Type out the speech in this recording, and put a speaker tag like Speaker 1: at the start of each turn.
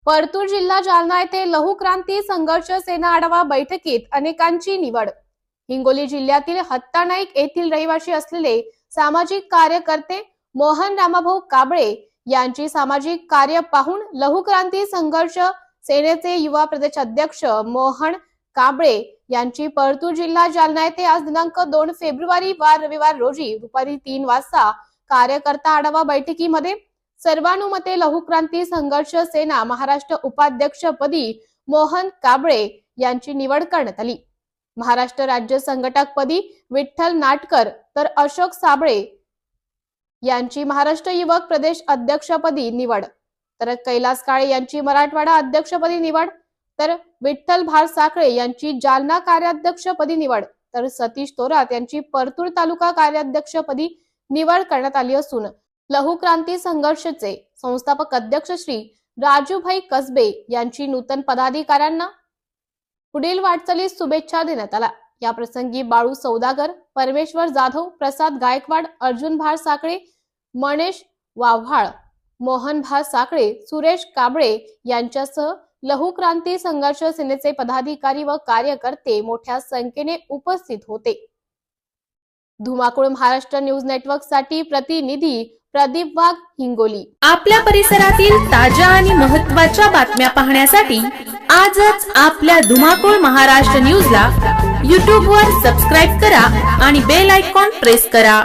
Speaker 1: परतूर जिल्हा जालना येथे लहू क्रांती संघर्ष सेना आढावा बैठकीत अनेकांची निवड। हिंगोली जिल्ह्यातील हत्तानाईक येथील रहिवासी असलेले सामाजिक कार्यकर्ते मोहन रामाभाऊ काबळे यांची सामाजिक कार्य पाहून लहू क्रांती संघर्ष सेनेचे युवा प्रदेश अध्यक्ष मोहन काबळे यांची परतूर जिल्हा जालना येथे आज दिनांक 2 फेब्रुवारी वार रविवार रोजी दुपारी 3 वाजता कार्यकर्ता आढावा बैठकीमध्ये सर्वानुमते लहू क्रांती संघर्ष सेना महाराष्ट्र उपाध्यक्षपदी मोहन काबळे यांची निवड करण्यात आली। महाराष्ट्र राज्य संघटकपदी विठ्ठल नाटकर तर अशोक साबळे यांची महाराष्ट्र युवक प्रदेश अध्यक्षपदी निवड, तर कैलास काळे यांची मराठवाडा अध्यक्षपदी निवड, तर विठ्ठल भार साखळे यांची जालना कार्याध्यक्षपदी निवड, तर सतीश थोरात यांची परतूर तालुका कार्याध्यक्षपदी निवड करण्यात आली असून लहू क्रांती संघर्षचे संस्थापक अध्यक्ष श्री राजूभाई कसबे यांची नूतन पदाधिकाऱ्यांना पुढील वाटचालीस शुभेच्छा देण्यात आल्या। या प्रसंगी बाळू सौदागर, परमेश्वर जाधव, प्रसाद गायकवाड, अर्जुन भार साखळे, मनेश वाव्हाळ, मोहन भार साखळे, सुरेश काबळे यांच्यासह लहू क्रांती संघर्ष सेनेचे पदाधिकारी व कार्यकर्ते मोठ्या संख्येने उपस्थित होते। धुमाकूळ महाराष्ट्र न्यूज नेटवर्क साठी प्रतिनिधी प्रदीप वाघ, हिंगोली।
Speaker 2: आपल्या परिसरातील ताज्या आणि महत्त्वाच्या बातम्या पाहण्यासाठी आजच आपल्या धुमाकूळ महाराष्ट्र न्यूजला YouTube वर सबस्क्राइब करा आणि बेल आयकॉन प्रेस करा।